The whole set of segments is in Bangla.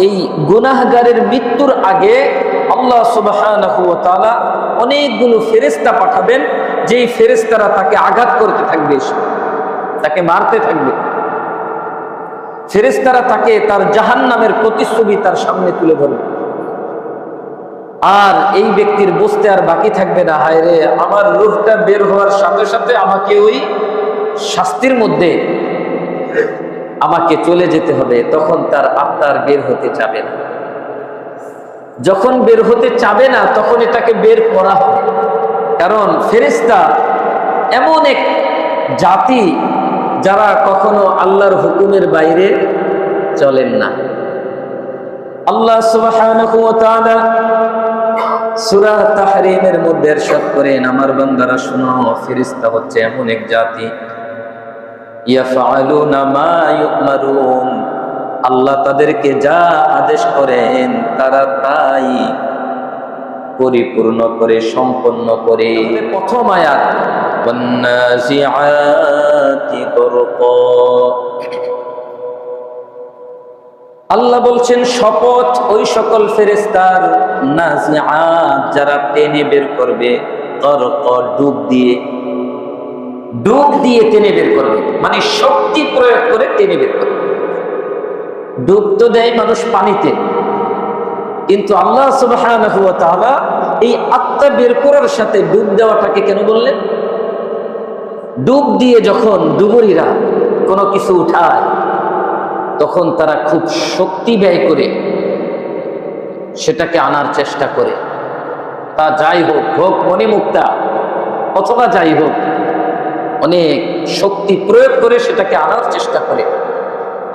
এই গুনাহগারের মৃত্যুর আগে আল্লাহ সুবহানাহু ওয়া তাআলা অনেকগুলো ফেরেশতা পাঠাবেন, যেই ফেরেশতারা তাকে আঘাত করতে থাকবে, তাকে মারতে থাকবে। ফেরেশতারা তাকে তার জাহান্নামের প্রতিচ্ছবি তার সামনে তুলে ধরবে। আর এই ব্যক্তির বুঝতে আর বাকি থাকবে না, হায় রে আমার রূহটা বের হওয়ার সাথে সাথে আমাকে ওই শাস্তির মধ্যে আমাকে চলে যেতে হবে। তখন তার আত্মার বের হতে চাবে না। যখন বের হতে চাবে না তখন এটাকে বের করা হবে। কারণ ফেরেশতা এমন এক জাতি যারা কখনো আল্লাহর হুকুমের বাইরে চলেন না। আল্লাহ সুবহানাহু ওয়া তাআলা সূরা তাহরীমের মধ্যে ইরশাদ করেন, আমার বান্দারা শুনো, ফেরেশতা হচ্ছে এমন এক জাতি ইয়াফআলুনা মা ইউমারুন, আল্লাহ তাদেরকে যা আদেশ করেন তারা তাই পরিপূর্ণ করে সম্পন্ন করে। প্রথম আয়াত ওয়ান্নাজিআতি গরকা, আল্লাহ বলছেন শপথ ওই সকল ফেরেশতার, নাজিআত যারা টেনে বের করবে, গরকা ডুব দিয়ে টেনে বের করবে, মানে শক্তি প্রয়োগ করে টেনে বের করবে। ডুব তো দেয় মানুষ পানিতে, কিন্তু আল্লাহ সুবহানাহু ওয়া তাআলা এই আত্মা বের করার সাথে ডুব দেওয়াটাকে কেন বললেন? ডুব দিয়ে যখন ডুবুরিরা কোনো কিছু উঠায় তখন তারা খুব শক্তি ব্যয় করে সেটাকে আনার চেষ্টা করে। তা যাই হোক মণিমুক্তা অথবা যাই হোক, অনেক শক্তি প্রয়োগ করে সেটাকে আনার চেষ্টা করে।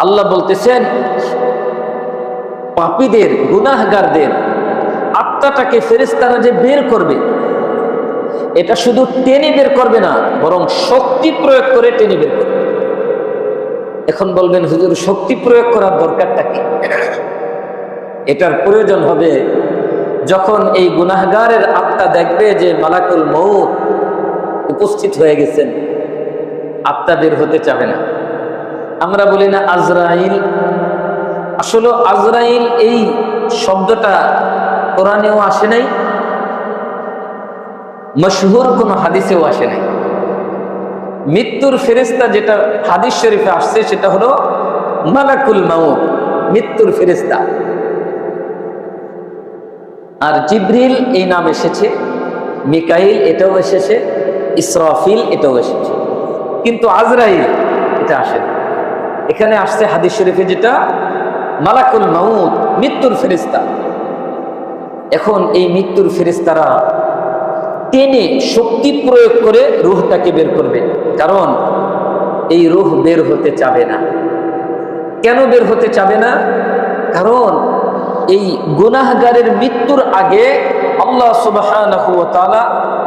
আল্লাহ বলতেছেন পাপীদের, গুনাহগারদের আত্মাটাকে ফেরেশতারা যে বের করবে, এটা শুধু টেনে বের করবে না, বরং শক্তি প্রয়োগ করে টেনে বের করবে। এখন বলবেন হুজুর শক্তি প্রয়োগ করার দরকারটা কি? এটার প্রয়োজন হবে যখন এই গুনাহগারের আত্মা দেখবে যে মালাকুল মউত উপস্থিত হয়ে গেছেন, আত্মা বের হতে চাবে না। আমরা বলি না আজরাইল, আসলে আজরাইল এই শব্দটা কোরআনেও আসে নাই, মশহুর কোন হাদিসেও আসে নাই। মৃত্যুর ফেরেশতা যেটা হাদিস শরীফে আসছে সেটা হলো মালাকুল মউত, মৃত্যুর ফেরেশতা। আর জিবরিল এই নাম এসেছে, মিকাইল এটাও এসেছে, ইসরাফিল এটাও এসেছে, কিন্তু আজরাইল এটা আসে না। এখানে আসছে হাদিস শরীফে যেটা মালাকুল মউত, মৃত্যুর ফেরেশতা। এখন এই মৃত্যুর ফেরেশতারা টেনে শক্তি প্রয়োগ করে রূহটাকে বের করবে, কারণ এই রূহ বের হতে চাবে না। কেন বের হতে চাবে না? কারণ এই গুনাহগারের মৃত্যুর আগে আল্লাহ সুবহানাহু ওয়া তাআলা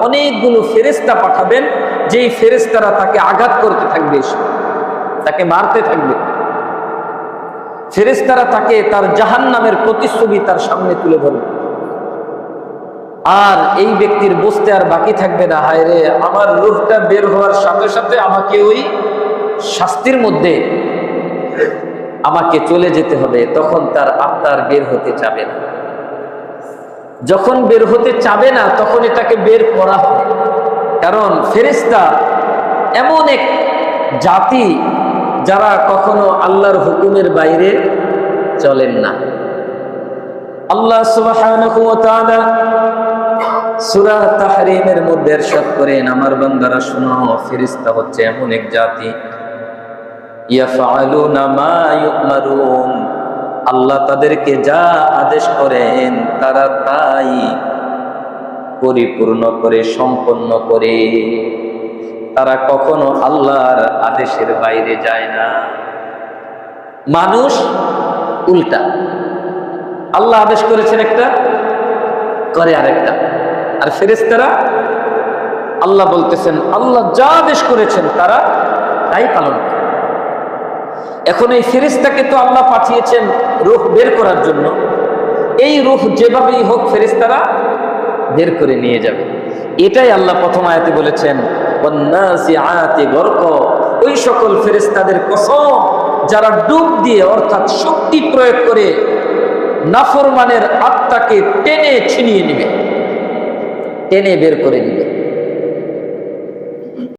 অনেকগুলো ফেরেশতা পাঠাবেন, যেই ফেরেশতারা তাকে আঘাত করতে থাকবে, তাকে মারতে থাকবে। ফেরেশতারা তাকে তার জাহান্নামের প্রতিচ্ছবি তার সামনে তুলে ধরবে। আর এই ব্যক্তির বুঝতে আর বাকি থাকবে না, হায় রে আমার রূহটা বের হওয়ার সাথে সাথে আমাকে ওই শাস্তির মধ্যে আমাকে চলে যেতে হবে। তখন তার আত্মার বের হতে চাবে না। যখন বের হতে চাবে না তখন এটাকে বের করা হবে। কারণ ফেরেশতা এমন এক জাতি যারা কখনো আল্লাহর হুকুমের বাইরে চলেন না। আল্লাহ সুবহানাহু ওয়া তাআলা সূরা তাহরীমের মধ্যে ইরশাদ করেন, আমার বান্দারা শুনো, ফেরেশতা হচ্ছে এমন এক জাতি ইয়াফআলুনা মা ইউমারুন, আল্লাহ তাদেরকে যা আদেশ করেন তারা তাই পরিপূর্ণ করে সম্পন্ন করে। তারা কখনো আল্লাহর আদেশের বাইরে যায় না। মানুষ উল্টা, আল্লাহ আদেশ করেছেন একটা, করে আরেকটা। আর ফেরেশতারা আল্লাহ বলতেছেন আল্লাহ যা আদেশ করেছেন তারা তাই পালন করে। এখন এই ফেরেশতাকে তো আল্লাহ পাঠিয়েছেন রূহ বের করার জন্য। এই রূহ যেভাবেই হোক ফেরেশতারা বের করে নিয়ে যাবে। এটাই আল্লাহ প্রথম আয়াতে বলেছেন ওয়ান্নাজিআতি গরকা, ওই সকল ফেরেশতাদের কসম যারা ডুব দিয়ে অর্থাৎ শক্তি প্রয়োগ করে নাফরমানের আত্মাকে টেনে ছিনিয়ে নিবে, টেনে বের করে নিবে।